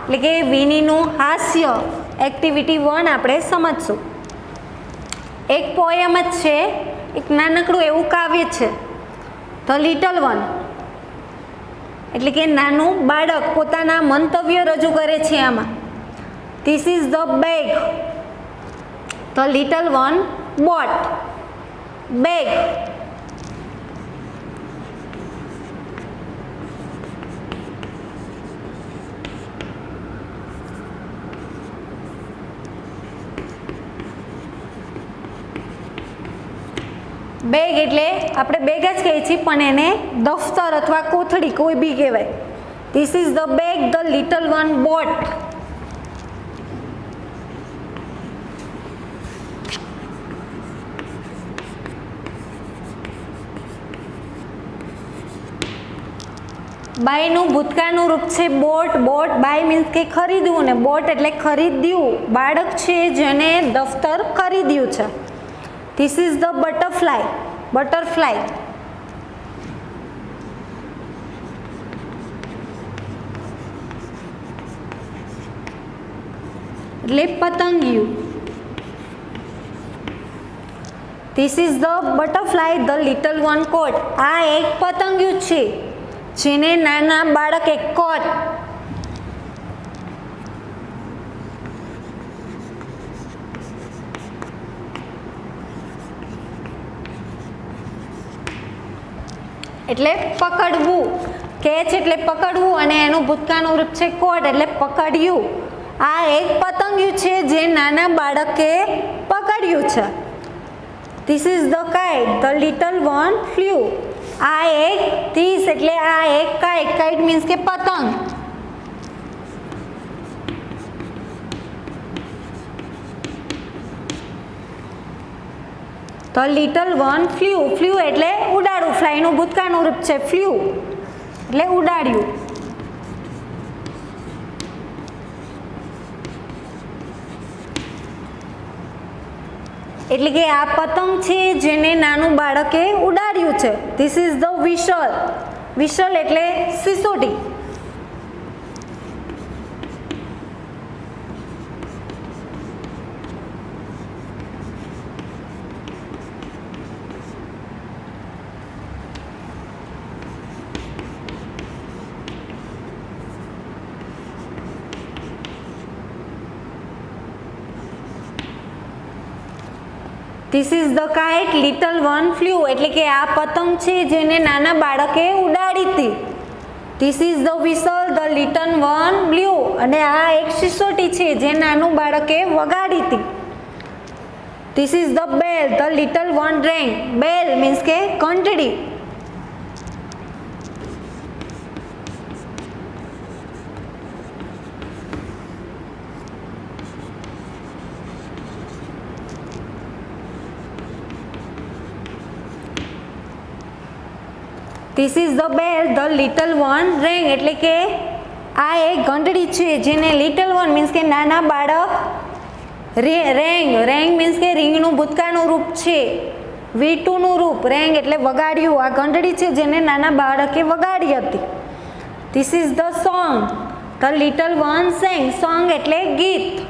એટલે કે વિનીનું હાસ્ય એક્ટિવિટી 1 આપણે સમજશું. એક પોયમ જ છે, એક નાનકડું એવું કાવ્ય છે, ધ લિટલ વન, એટલે કે નાનું બાળક પોતાના મંતવ્ય રજૂ કરે છે આમાં. This is the bag the little one boat. Bag bag એટલે આપણે બેગ જ કહીએ છીએ, પણ એને દફતર અથવા કોથળી કોઈ બી કહેવાય. This is the bag the little one bought. બાયનું ભૂતકાળનું રૂપ છે બોટ. બોટ બાય મીન્સ કે ખરીદવું, ને બોટ એટલે ખરીદ્યું. બાળક છે જેને દફતર ખરીદ્યું છે. This is the butterfly. Butterfly એટલે પતંગિયું. This is the butterfly the little one caught. આ એક પતંગિયું છે જેને નાના બાળકે કોટ. એટલે પકડવું. કેચ એટલે પકડવું, અને એનું ભૂતકાળનું રૂપ છે કોટ એટલે પકડ્યું. આ એક પતંગિયું છે જે નાના બાળકે પકડ્યું છે. This is the kite the little one flew. આ એક ધીસ એટલે આ એક કાઇટ. કાઇટ મીન્સ કે પતંગ. The little one flew. Flew એટલે ઉડાડવું. ફ્લાયનું ભૂતકાળનું રૂપ છે ફ્લ્યુ એટલે ઉડાડ્યું. એટલે કે આ પતંગ છે જેને નાનું બાળકે ઉડાડ્યું છે. This is the whistle. Whistle એટલે સિસોટી. This is the kite little one flew. એટલે કે આ પતંગ છે જેને નાના બાળકે ઉડાડી હતી. This is the whistle the little one blue. અને આ એક સિસોટી છે જે નાનું બાળકે વગાડી હતી. This is the bell the little one રેંગ. Bell means કે ઘંટડી. This is the bell the little one રેંગ. એટલે કે આ એક ઘંટડી છે જેને લિટલ વન મીન્સ કે નાના બાળક રેંગ. રેંગ મીન્સ કે રીંગનું ભૂતકાળનું રૂપ છે. V2નું રૂપ રેંગ એટલે વગાડ્યું. આ ઘંટડી છે જેને નાના બાળકે વગાડી હતી. This is the song the little one sang. Song એટલે ગીત.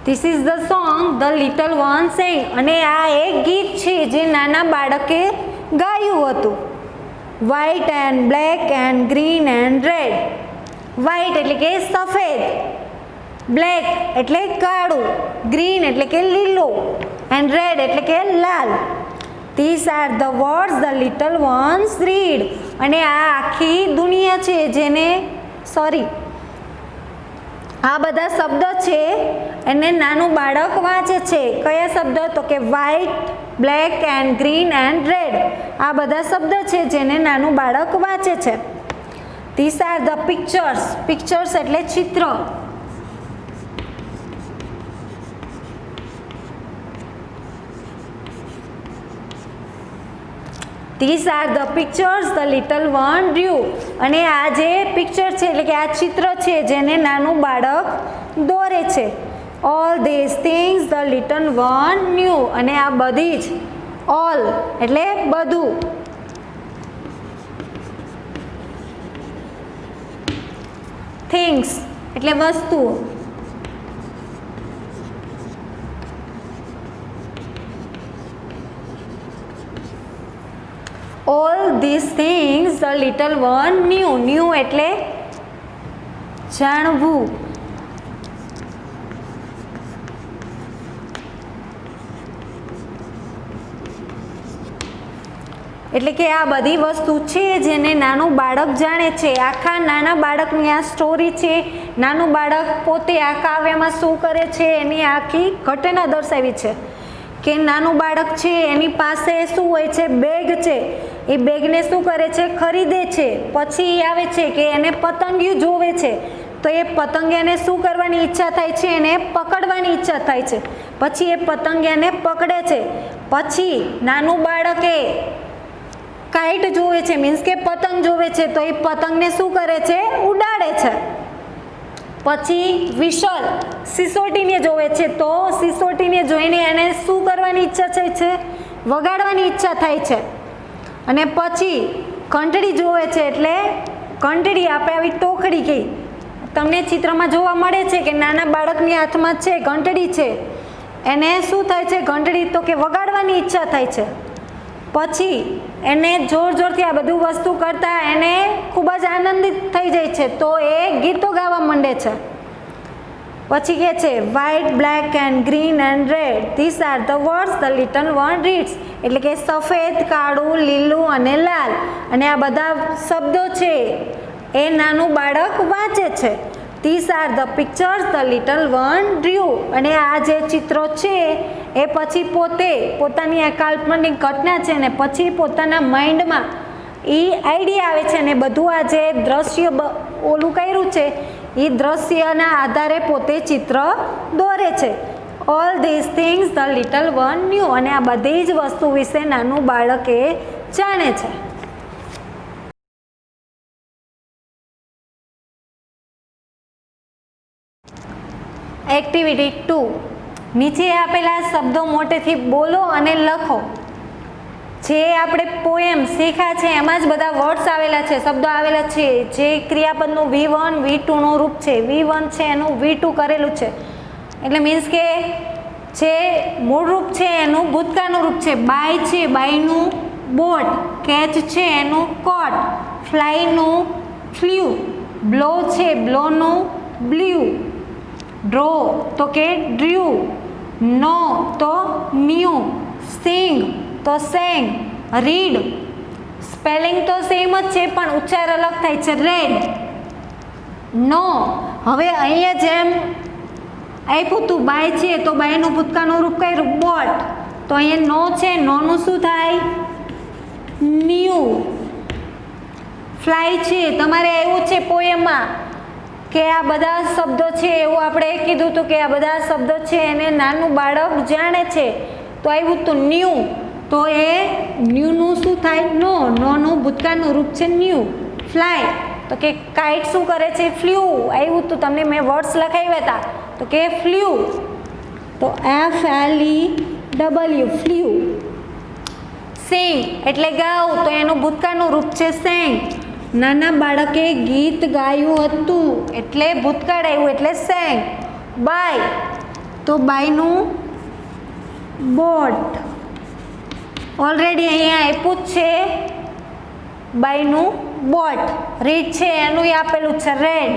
This is the song the little one sang. અને આ એક ગીત છે જે નાના બાળકે ગાયું હતું. White and black and green and red. White એટલે કે સફેદ, બ્લેક એટલે કાળું, ગ્રીન એટલે કે લીલું, એન્ડ રેડ એટલે કે લાલ. These are the words the little ones read. અને આ આખી દુનિયા છે જેને આ બધા શબ્દ છે એને નાનું બાળક વાંચે છે. કયા શબ્દ? તો કે white, black and green and red. આ બધા શબ્દ છે જેને નાનું બાળક વાંચે છે. This are the pictures. Pictures એટલે ચિત્ર. This are the pictures the little one do. અને આ જે પિક્ચર છે એટલે કે આ ચિત્ર છે જેને નાનું બાળક દોરે છે. All this things the little one new. અને આ બધી જ, ઓલ એટલે બધું, થિંગ્સ એટલે વસ્તુઓ, all this things the little one new. New એટલે જાણવું. એટલે કે આ બધી વસ્તુ છે જેને નાનું બાળક જાણે છે. આખા નાના બાળકની આ સ્ટોરી છે. નાનું બાળક પોતે આ કાવ્યમાં શું કરે છે એની આખી ઘટના દર્શાવી છે. કે નાનું બાળક છે એની પાસે શું હોય છે, બેગ છે. એ બેગને શું કરે છે, ખરીદે છે. પછી આવે છે કે એને પતંગિયું જોવે છે, તો એ પતંગિયાને શું કરવાની ઈચ્છા થાય છે, એને પકડવાની ઈચ્છા થાય છે. પછી એ પતંગિયાને પકડે છે. પછી નાનું બાળકે કાઇટ જોવે છે, મીન્સ કે પતંગ જોવે છે, તો એ પતંગને શું કરે છે, ઉડાડે છે. પછી વિશાલ સિસોટીને જોવે છે, તો સિસોટીને જોઈને એને શું કરવાની ઈચ્છા થાય છે, વગાડવાની ઈચ્છા થાય છે. અને પછી ઘંટડી જોવે છે, એટલે ઘંટડી આપણે આવી ટોકડી કહી. તમને ચિત્રમાં જોવા મળે છે કે નાના બાળકની હાથમાં છે ઘંટડી છે. એને શું થાય છે, ઘંટડી તો કે વગાડવાની ઈચ્છા થાય છે. પછી એને જોર જોરથી આ બધું વસ્તુ કરતા એને ખૂબ જ આનંદિત થઈ જાય છે, તો એ ગીતો ગાવા માંડે છે. પછી કહે છે white, black and green and red, this are the words the little one reads. એટલે કે સફેદ, કાળું, લીલું અને લાલ. અને આ બધા શબ્દો છે એ નાનું બાળક વાંચે છે. This are the pictures the little one drew. અને આ જે ચિત્રો છે એ પછી પોતે પોતાની આ કાલ્પનિક ઘટના છે ને પછી પોતાના માઇન્ડમાં એ આઈડિયા આવે છે ને બધું આ જે દ્રશ્ય ઓલું કર્યું છે એ દ્રશ્યના આધારે પોતે ચિત્ર દોરે છે. All this things the little one new. અને આ બધી જ વસ્તુ વિશે નાનું બાળક એ જાણે છે. એક્ટિવિટી 2. નીચે આપેલા શબ્દો મોટેથી બોલો અને લખો. જે આપણે પોએમ શીખ્યા છે એમાં જ બધા વર્ડ્સ આવેલા છે, શબ્દો આવેલા છે. જે ક્રિયાપદનું V1 V2નું રૂપ છે, V1 છે એનું V2 કરેલું છે. એટલે મીન્સ કે જે મૂળ રૂપ છે એનું ભૂતકાળનું રૂપ છે. બાય છે બાયનું બોટ, કેચ છે એનું કોટ, ફ્લાયનું ફ્લ્યુ, બ્લો છે બ્લોનું બ્લ્યુ, ડ્રો તો કે ડ્ર્યુ, નો તો ન્યૂ, સિંગ તો સેંગ, રીડ સ્પેલિંગ તો સેમ જ છે પણ ઉચ્ચાર અલગ થાય છે, રેડ. નો, હવે અહીંયા જેમ આપ્યું હતું બાય છે તો બાયનું ભૂતકાળનું રૂપ કર્યું બોટ, તો અહીંયા નો છે, નોનું શું થાય, ન્યૂ. ફ્લાય છે તમારે આવ્યું છે પોએમમાં કે આ બધા શબ્દો છે એવું આપણે કીધું હતું કે આ બધા શબ્દો છે એને નાનું બાળક જાણે છે, તો આવ્યું હતું ન્યૂ. તો એ ન્યૂનું શું થાય, નો, નોનું ભૂતકાળનું રૂપ છે ન્યૂ. ફ્લાય તો કે કાઇટ શું કરે છે, ફ્લ્યુ. આવ્યું હતું તમને મેં વર્ડ્સ લખાવ્યા હતા તો કે ફ્લ્યુ, તો FLEW ફ્લ્યુ. સિંગ એટલે ગાવ, તો એનું ભૂતકાળનું રૂપ છે સેંગ. નાના બાળકે ગીત ગાયું હતું એટલે ભૂતકાળ આવ્યું એટલે સેંગ. બાય તો બાયનું બોટ, ઓલરેડી અહીંયા આપ્યું જ છે બાયનું બોટ. રીડ છે એનું આપેલું છે રેડ.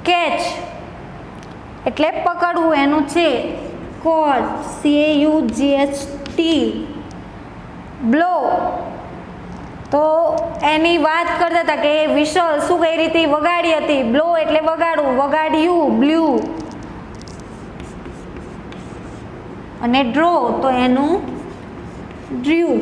કેચ એટલે પકડવું એનું છે કોટ, CAUGHT. બ્લો તો એની વાત કરતા હતા કે વિશાલ શું કઈ રીતે વગાડી હતી, બ્લો એટલે વગાડવું, વગાડ્યું બ્લ્યુ. અને ડ્રો તો એનું ડ્ર્યુ.